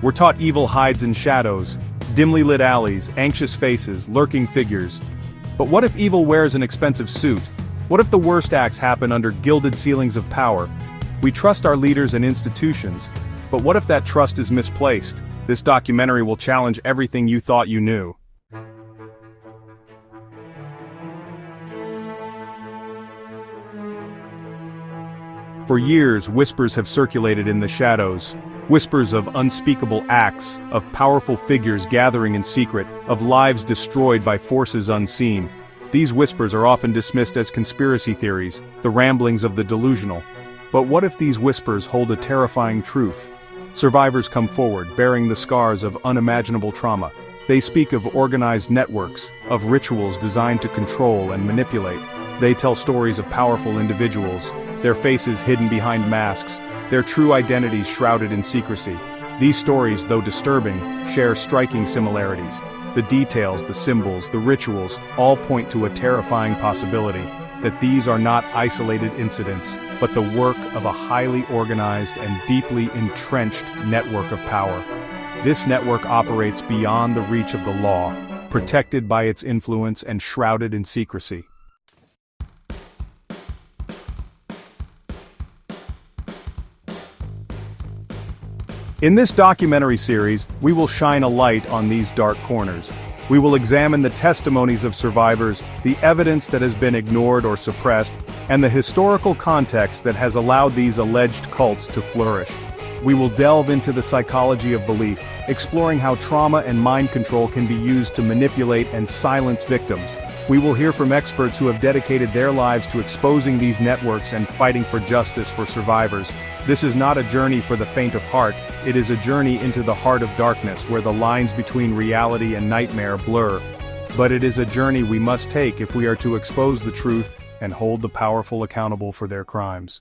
We're taught evil hides in shadows, dimly lit alleys, anxious faces, lurking figures. But what if evil wears an expensive suit? What if the worst acts happen under gilded ceilings of power? We trust our leaders and institutions, but what if that trust is misplaced? This documentary will challenge everything you thought you knew. For years, whispers have circulated in the shadows. Whispers of unspeakable acts, of powerful figures gathering in secret, of lives destroyed by forces unseen. These whispers are often dismissed as conspiracy theories, the ramblings of the delusional. But what if these whispers hold a terrifying truth? Survivors come forward, bearing the scars of unimaginable trauma. They speak of organized networks, of rituals designed to control and manipulate. They tell stories of powerful individuals, their faces hidden behind masks, their true identities shrouded in secrecy. These stories, though disturbing, share striking similarities. The details, the symbols, the rituals, all point to a terrifying possibility, that these are not isolated incidents, but the work of a highly organized and deeply entrenched network of power. This network operates beyond the reach of the law, protected by its influence and shrouded in secrecy. In this documentary series, we will shine a light on these dark corners. We will examine the testimonies of survivors, the evidence that has been ignored or suppressed, and the historical context that has allowed these alleged cults to flourish. We will delve into the psychology of belief, exploring how trauma and mind control can be used to manipulate and silence victims. We will hear from experts who have dedicated their lives to exposing these networks and fighting for justice for survivors. This is not a journey for the faint of heart, it is a journey into the heart of darkness where the lines between reality and nightmare blur. But it is a journey we must take if we are to expose the truth and hold the powerful accountable for their crimes.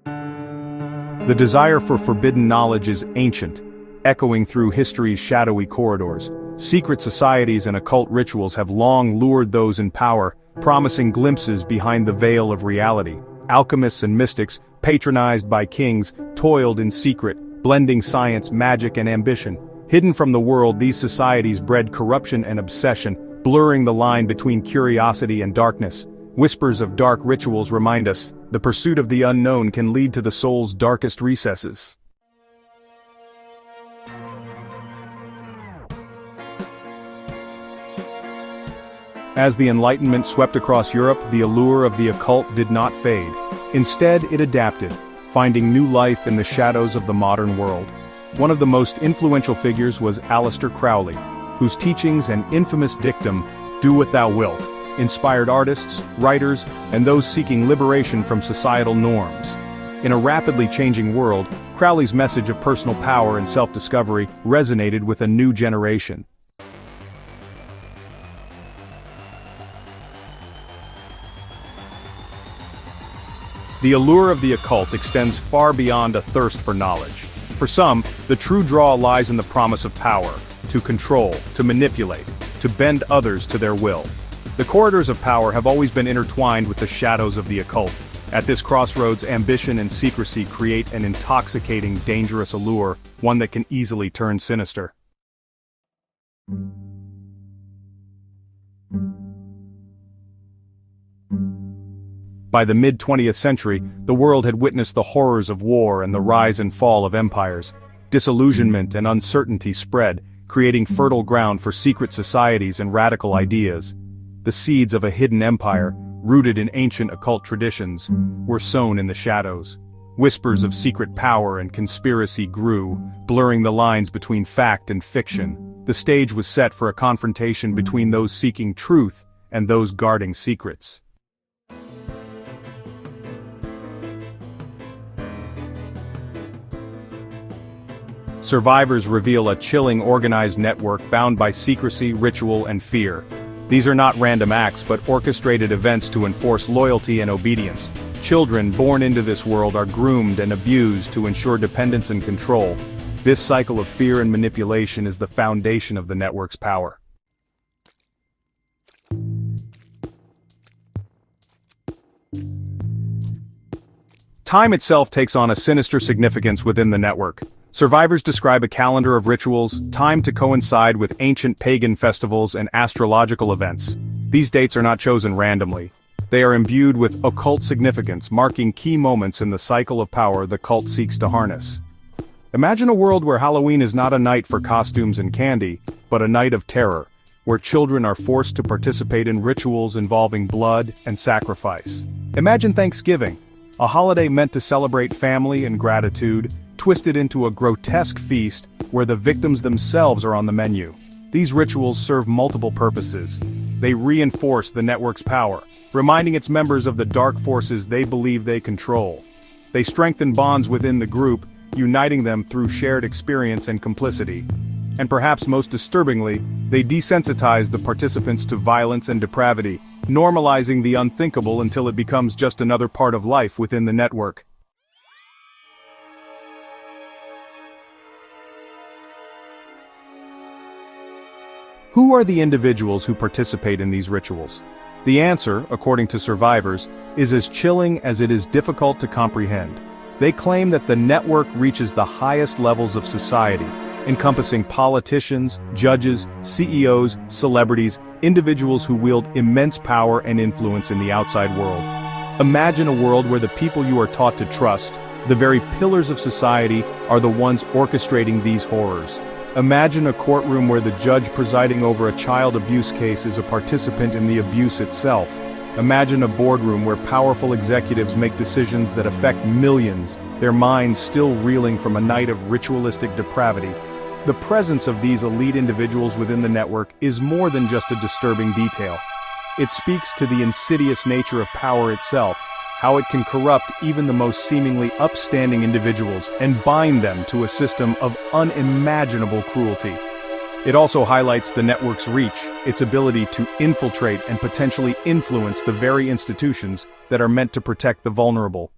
The desire for forbidden knowledge is ancient, echoing through history's shadowy corridors. Secret societies and occult rituals have long lured those in power, promising glimpses behind the veil of reality. Alchemists and mystics, patronized by kings, toiled in secret, blending science, magic, and ambition. Hidden from the world, these societies bred corruption and obsession, blurring the line between curiosity and darkness. Whispers of dark rituals remind us, the pursuit of the unknown can lead to the soul's darkest recesses. As the Enlightenment swept across Europe, the allure of the occult did not fade. Instead, it adapted, finding new life in the shadows of the modern world. One of the most influential figures was Aleister Crowley, whose teachings and infamous dictum, "Do what thou wilt," inspired artists, writers, and those seeking liberation from societal norms. In a rapidly changing world, Crowley's message of personal power and self-discovery resonated with a new generation. The allure of the occult extends far beyond a thirst for knowledge. For some, the true draw lies in the promise of power, to control, to manipulate, to bend others to their will. The corridors of power have always been intertwined with the shadows of the occult. At this crossroads, ambition and secrecy create an intoxicating, dangerous allure, one that can easily turn sinister. By the mid-20th century, the world had witnessed the horrors of war and the rise and fall of empires. Disillusionment and uncertainty spread, creating fertile ground for secret societies and radical ideas. The seeds of a hidden empire, rooted in ancient occult traditions, were sown in the shadows. Whispers of secret power and conspiracy grew, blurring the lines between fact and fiction. The stage was set for a confrontation between those seeking truth and those guarding secrets. Survivors reveal a chilling organized network bound by secrecy, ritual, and fear. These are not random acts but orchestrated events to enforce loyalty and obedience. Children born into this world are groomed and abused to ensure dependence and control. This cycle of fear and manipulation is the foundation of the network's power. Time itself takes on a sinister significance within the network. Survivors describe a calendar of rituals, timed to coincide with ancient pagan festivals and astrological events. These dates are not chosen randomly. They are imbued with occult significance, marking key moments in the cycle of power the cult seeks to harness. Imagine a world where Halloween is not a night for costumes and candy, but a night of terror, where children are forced to participate in rituals involving blood and sacrifice. Imagine Thanksgiving, a holiday meant to celebrate family and gratitude, twisted into a grotesque feast where the victims themselves are on the menu. These rituals serve multiple purposes. They reinforce the network's power, reminding its members of the dark forces they believe they control. They strengthen bonds within the group, uniting them through shared experience and complicity. And perhaps most disturbingly, they desensitize the participants to violence and depravity, normalizing the unthinkable until it becomes just another part of life within the network. Who are the individuals who participate in these rituals? The answer, according to survivors, is as chilling as it is difficult to comprehend. They claim that the network reaches the highest levels of society, encompassing politicians, judges, CEOs, celebrities, individuals who wield immense power and influence in the outside world. Imagine a world where the people you are taught to trust, the very pillars of society, are the ones orchestrating these horrors. Imagine a courtroom where the judge presiding over a child abuse case is a participant in the abuse itself. Imagine a boardroom where powerful executives make decisions that affect millions, their minds still reeling from a night of ritualistic depravity. The presence of these elite individuals within the network is more than just a disturbing detail. It speaks to the insidious nature of power itself, how it can corrupt even the most seemingly upstanding individuals and bind them to a system of unimaginable cruelty. It also highlights the network's reach, its ability to infiltrate and potentially influence the very institutions that are meant to protect the vulnerable.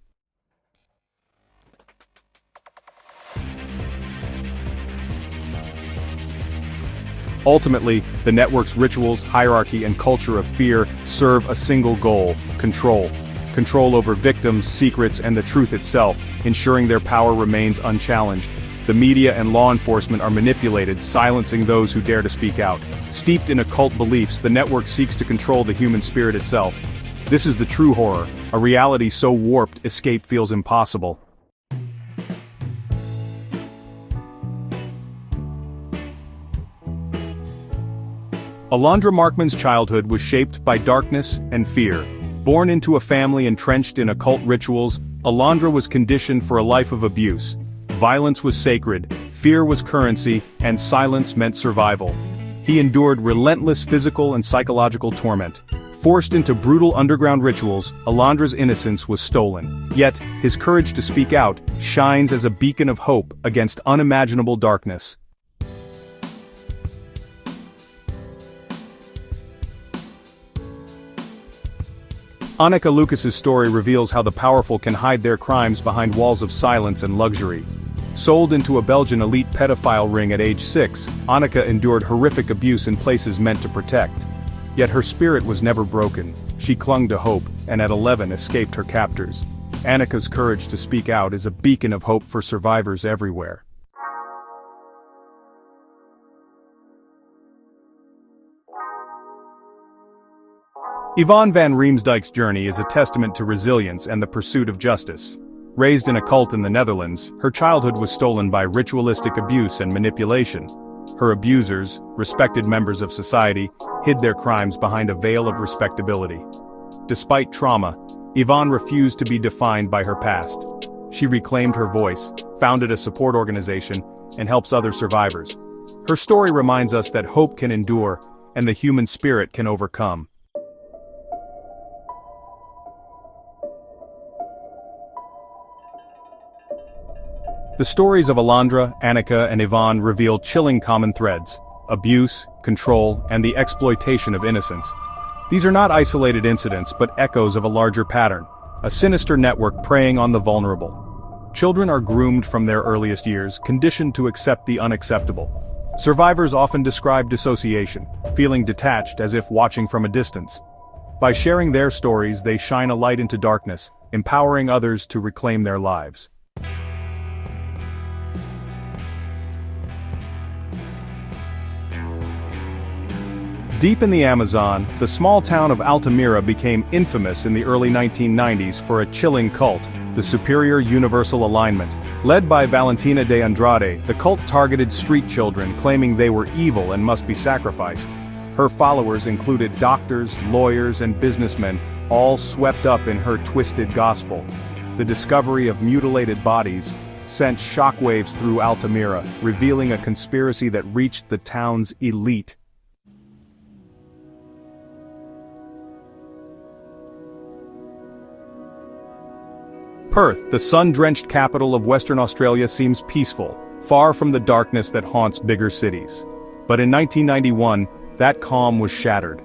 Ultimately, the network's rituals, hierarchy, and culture of fear serve a single goal: control. Control over victims, secrets, and the truth itself, ensuring their power remains unchallenged. The media and law enforcement are manipulated, silencing those who dare to speak out. Steeped in occult beliefs, the network seeks to control the human spirit itself. This is the true horror, a reality so warped escape feels impossible. Alandra Markman's childhood was shaped by darkness and fear. Born into a family entrenched in occult rituals, Alandra was conditioned for a life of abuse. Violence was sacred, fear was currency, and silence meant survival. He endured relentless physical and psychological torment. Forced into brutal underground rituals, Alandra's innocence was stolen. Yet, his courage to speak out shines as a beacon of hope against unimaginable darkness. Anneke Lucas's story reveals how the powerful can hide their crimes behind walls of silence and luxury. Sold into a Belgian elite pedophile ring at age 6, Anneke endured horrific abuse in places meant to protect. Yet her spirit was never broken. She clung to hope, and at 11 escaped her captors. Anneke's courage to speak out is a beacon of hope for survivors everywhere. Yvonne van Riemsdijk's journey is a testament to resilience and the pursuit of justice. Raised in a cult in the Netherlands, her childhood was stolen by ritualistic abuse and manipulation. Her abusers, respected members of society, hid their crimes behind a veil of respectability. Despite trauma, Yvonne refused to be defined by her past. She reclaimed her voice, founded a support organization, and helps other survivors. Her story reminds us that hope can endure, and the human spirit can overcome. The stories of Alandra, Anneke, and Yvonne reveal chilling common threads: abuse, control, and the exploitation of innocence. These are not isolated incidents but echoes of a larger pattern, a sinister network preying on the vulnerable. Children are groomed from their earliest years, conditioned to accept the unacceptable. Survivors often describe dissociation, feeling detached as if watching from a distance. By sharing their stories, they shine a light into darkness, empowering others to reclaim their lives. Deep in the Amazon, the small town of Altamira became infamous in the early 1990s for a chilling cult, the Superior Universal Alignment. Led by Valentina de Andrade, the cult targeted street children claiming they were evil and must be sacrificed. Her followers included doctors, lawyers, and businessmen, all swept up in her twisted gospel. The discovery of mutilated bodies sent shockwaves through Altamira, revealing a conspiracy that reached the town's elite. Perth, the sun-drenched capital of Western Australia, seems peaceful, far from the darkness that haunts bigger cities. But in 1991, that calm was shattered.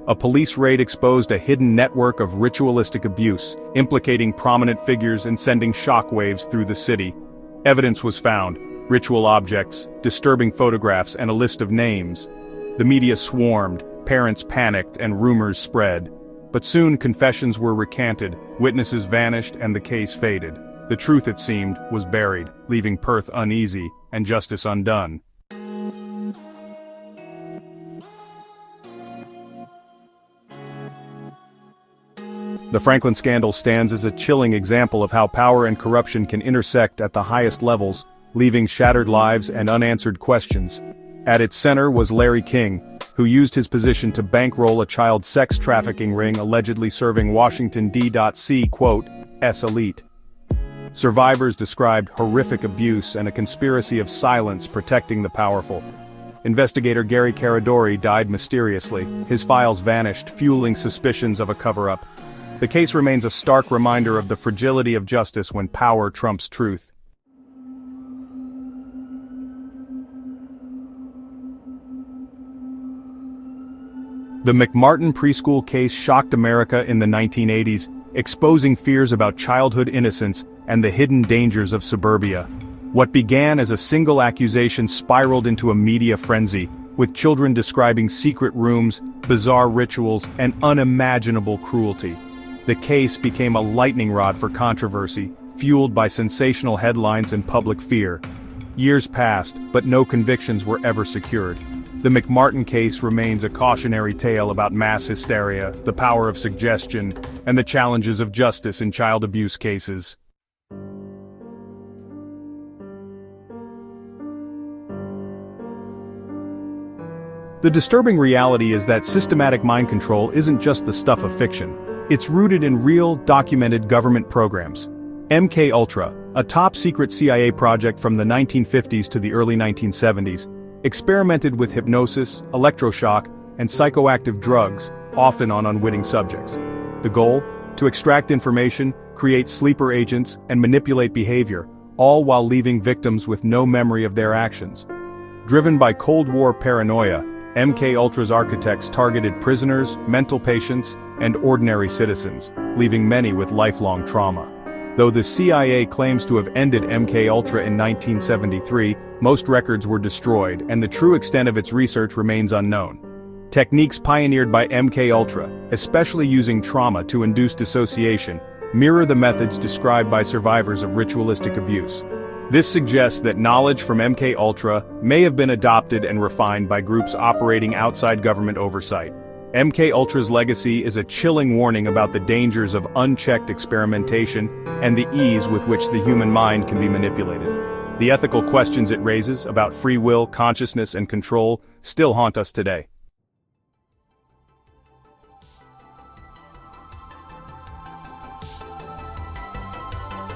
A police raid exposed a hidden network of ritualistic abuse, implicating prominent figures and sending shockwaves through the city. Evidence was found: ritual objects, disturbing photographs, and a list of names. The media swarmed, parents panicked, and rumors spread. But soon confessions were recanted, witnesses vanished, and the case faded. The truth, it seemed, was buried, leaving Perth uneasy, and justice undone. The Franklin scandal stands as a chilling example of how power and corruption can intersect at the highest levels, leaving shattered lives and unanswered questions. At its center was Larry King, who used his position to bankroll a child sex trafficking ring allegedly serving Washington D.C. S elite. Survivors described horrific abuse and a conspiracy of silence protecting the powerful. Investigator Gary Caradori died mysteriously, his files vanished, fueling suspicions of a cover-up. The case remains a stark reminder of the fragility of justice when power trumps truth. The McMartin preschool case shocked America in the 1980s, exposing fears about childhood innocence and the hidden dangers of suburbia. What began as a single accusation spiraled into a media frenzy, with children describing secret rooms, bizarre rituals, and unimaginable cruelty. The case became a lightning rod for controversy, fueled by sensational headlines and public fear. Years passed, but no convictions were ever secured. The McMartin case remains a cautionary tale about mass hysteria, the power of suggestion, and the challenges of justice in child abuse cases. The disturbing reality is that systematic mind control isn't just the stuff of fiction. It's rooted in real, documented government programs. MKUltra, a top-secret CIA project from the 1950s to the early 1970s, experimented with hypnosis, electroshock, and psychoactive drugs, often on unwitting subjects. The goal? To extract information, create sleeper agents, and manipulate behavior, all while leaving victims with no memory of their actions. Driven by Cold War paranoia, MKUltra's architects targeted prisoners, mental patients, and ordinary citizens, leaving many with lifelong trauma. Though the CIA claims to have ended MKUltra in 1973, most records were destroyed, and the true extent of its research remains unknown. Techniques pioneered by MKUltra, especially using trauma to induce dissociation, mirror the methods described by survivors of ritualistic abuse. This suggests that knowledge from MKUltra may have been adopted and refined by groups operating outside government oversight. MKUltra's legacy is a chilling warning about the dangers of unchecked experimentation and the ease with which the human mind can be manipulated. The ethical questions it raises about free will, consciousness, and control still haunt us today.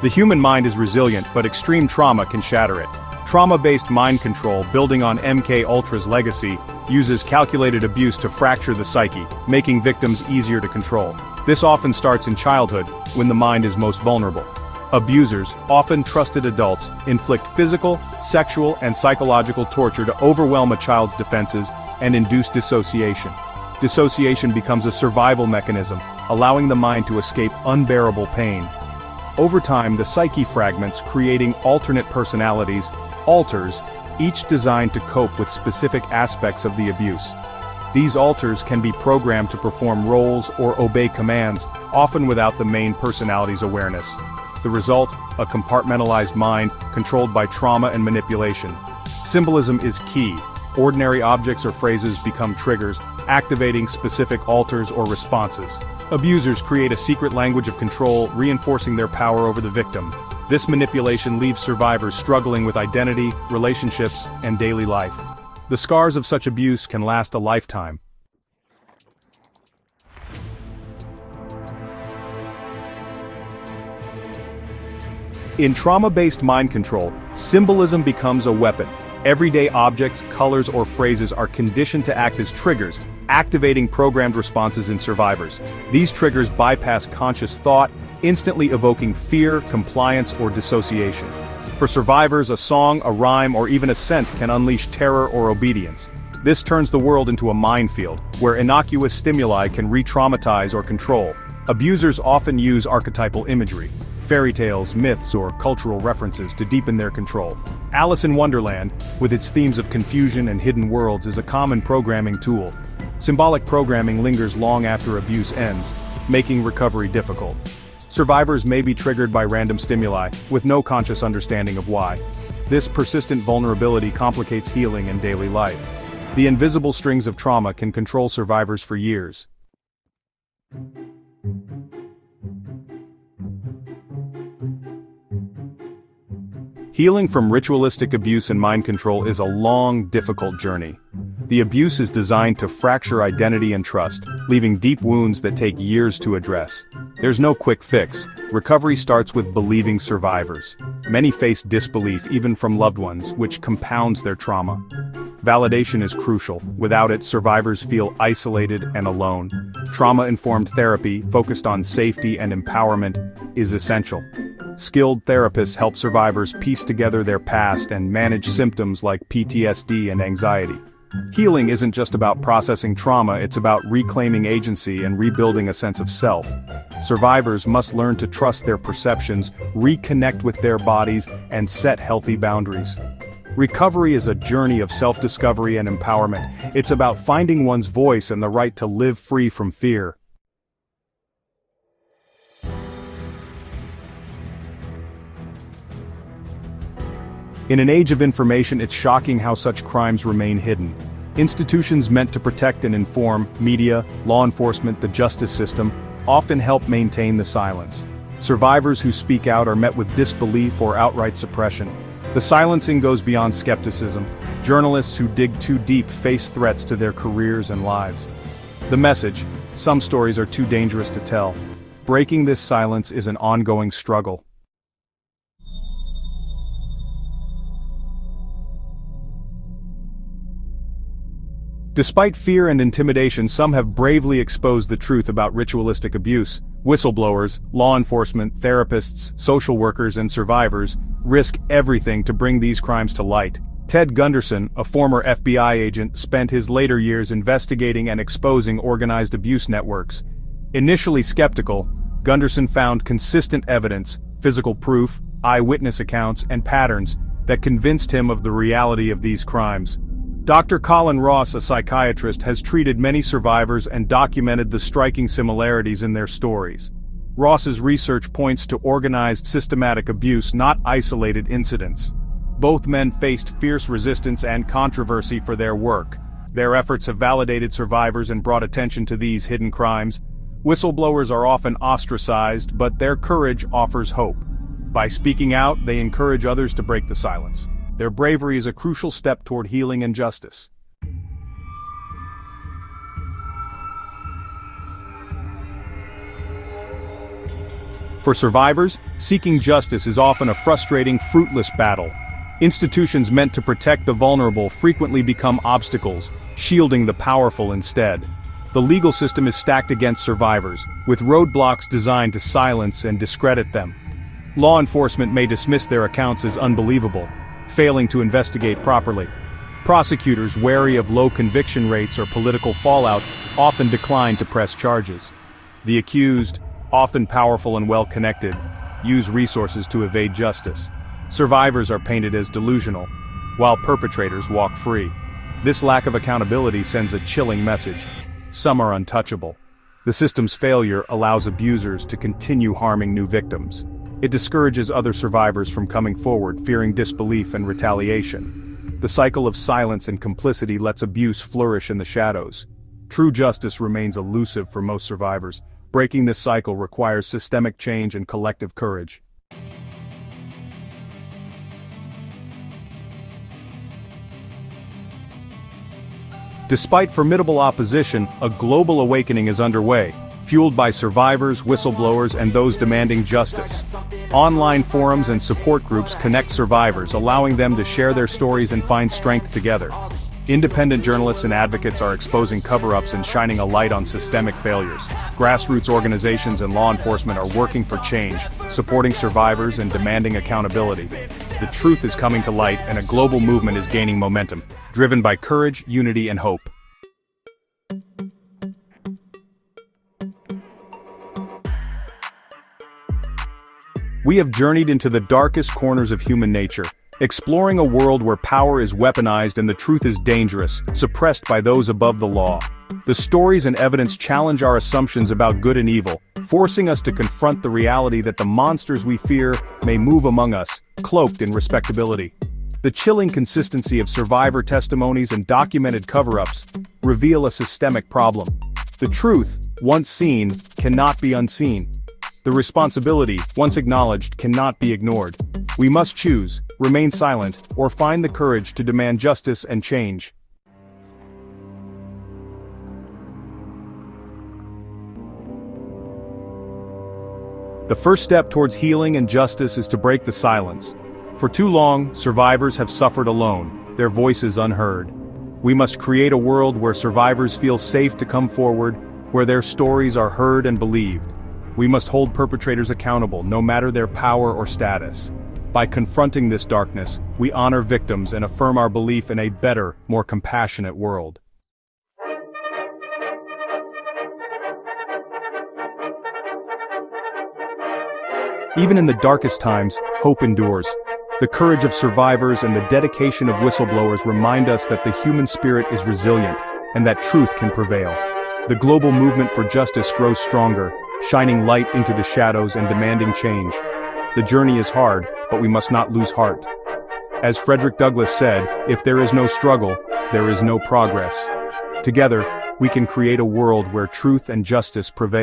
The human mind is resilient, but extreme trauma can shatter it. Trauma-based mind control, building on MKUltra's legacy, uses calculated abuse to fracture the psyche, making victims easier to control. This often starts in childhood, when the mind is most vulnerable. Abusers, often trusted adults, inflict physical, sexual, and psychological torture to overwhelm a child's defenses and induce dissociation. Dissociation becomes a survival mechanism, allowing the mind to escape unbearable pain. Over time, the psyche fragments, creating alternate personalities, alters, each designed to cope with specific aspects of the abuse. These alters can be programmed to perform roles or obey commands, often without the main personality's awareness. The result, a compartmentalized mind controlled by trauma and manipulation. Symbolism is key. Ordinary objects or phrases become triggers, activating specific alters or responses. Abusers create a secret language of control, reinforcing their power over the victim. This manipulation leaves survivors struggling with identity, relationships, and daily life. The scars of such abuse can last a lifetime. In trauma-based mind control, symbolism becomes a weapon. Everyday objects, colors, or phrases are conditioned to act as triggers, activating programmed responses in survivors. These triggers bypass conscious thought, instantly evoking fear, compliance, or dissociation. For survivors, a song, a rhyme, or even a scent can unleash terror or obedience. This turns the world into a minefield, where innocuous stimuli can re-traumatize or control. Abusers often use archetypal imagery, fairy tales, myths, or cultural references to deepen their control. Alice in Wonderland, with its themes of confusion and hidden worlds, is a common programming tool. Symbolic programming lingers long after abuse ends, making recovery difficult. Survivors may be triggered by random stimuli, with no conscious understanding of why. This persistent vulnerability complicates healing in daily life. The invisible strings of trauma can control survivors for years. Healing from ritualistic abuse and mind control is a long, difficult journey. The abuse is designed to fracture identity and trust, leaving deep wounds that take years to address. There's no quick fix. Recovery starts with believing survivors. Many face disbelief even from loved ones, which compounds their trauma. Validation is crucial. Without it, survivors feel isolated and alone. Trauma-informed therapy, focused on safety and empowerment, is essential. Skilled therapists help survivors piece together their past and manage symptoms like PTSD and anxiety. Healing isn't just about processing trauma, it's about reclaiming agency and rebuilding a sense of self. Survivors must learn to trust their perceptions, reconnect with their bodies, and set healthy boundaries. Recovery is a journey of self-discovery and empowerment. It's about finding one's voice and the right to live free from fear. In an age of information, it's shocking how such crimes remain hidden. Institutions meant to protect and inform, media, law enforcement, the justice system, often help maintain the silence. Survivors who speak out are met with disbelief or outright suppression. The silencing goes beyond skepticism. Journalists who dig too deep face threats to their careers and lives. The message: some stories are too dangerous to tell. Breaking this silence is an ongoing struggle. Despite fear and intimidation, some have bravely exposed the truth about ritualistic abuse. Whistleblowers, law enforcement, therapists, social workers, and survivors risk everything to bring these crimes to light. Ted Gunderson, a former FBI agent, spent his later years investigating and exposing organized abuse networks. Initially skeptical, Gunderson found consistent evidence, physical proof, eyewitness accounts, and patterns that convinced him of the reality of these crimes. Dr. Colin Ross, a psychiatrist, has treated many survivors and documented the striking similarities in their stories. Ross's research points to organized, systematic abuse, not isolated incidents. Both men faced fierce resistance and controversy for their work. Their efforts have validated survivors and brought attention to these hidden crimes. Whistleblowers are often ostracized, but their courage offers hope. By speaking out, they encourage others to break the silence. Their bravery is a crucial step toward healing and justice. For survivors, seeking justice is often a frustrating, fruitless battle. Institutions meant to protect the vulnerable frequently become obstacles, shielding the powerful instead. The legal system is stacked against survivors, with roadblocks designed to silence and discredit them. Law enforcement may dismiss their accounts as unbelievable, failing to investigate properly. Prosecutors, wary of low conviction rates or political fallout, often decline to press charges. The accused, often powerful and well-connected, use resources to evade justice. Survivors are painted as delusional, while perpetrators walk free. This lack of accountability sends a chilling message. Some are untouchable. The system's failure allows abusers to continue harming new victims. It discourages other survivors from coming forward, fearing disbelief and retaliation. The cycle of silence and complicity lets abuse flourish in the shadows. True justice remains elusive for most survivors. Breaking this cycle requires systemic change and collective courage. Despite formidable opposition, a global awakening is underway, fueled by survivors, whistleblowers, and those demanding justice. Online forums and support groups connect survivors, allowing them to share their stories and find strength together. Independent journalists and advocates are exposing cover-ups and shining a light on systemic failures. Grassroots organizations and law enforcement are working for change, supporting survivors and demanding accountability. The truth is coming to light, and a global movement is gaining momentum, driven by courage, unity, and hope. We have journeyed into the darkest corners of human nature, exploring a world where power is weaponized and the truth is dangerous, suppressed by those above the law. The stories and evidence challenge our assumptions about good and evil, forcing us to confront the reality that the monsters we fear may move among us, cloaked in respectability. The chilling consistency of survivor testimonies and documented cover-ups reveal a systemic problem. The truth, once seen, cannot be unseen. The responsibility, once acknowledged, cannot be ignored. We must choose, remain silent, or find the courage to demand justice and change. The first step towards healing and justice is to break the silence. For too long, survivors have suffered alone, their voices unheard. We must create a world where survivors feel safe to come forward, where their stories are heard and believed. We must hold perpetrators accountable, no matter their power or status. By confronting this darkness, we honor victims and affirm our belief in a better, more compassionate world. Even in the darkest times, hope endures. The courage of survivors and the dedication of whistleblowers remind us that the human spirit is resilient, and that truth can prevail. The global movement for justice grows stronger, shining light into the shadows and demanding change. The journey is hard, but we must not lose heart. As Frederick Douglass said, if there is no struggle, there is no progress. Together, we can create a world where truth and justice prevail.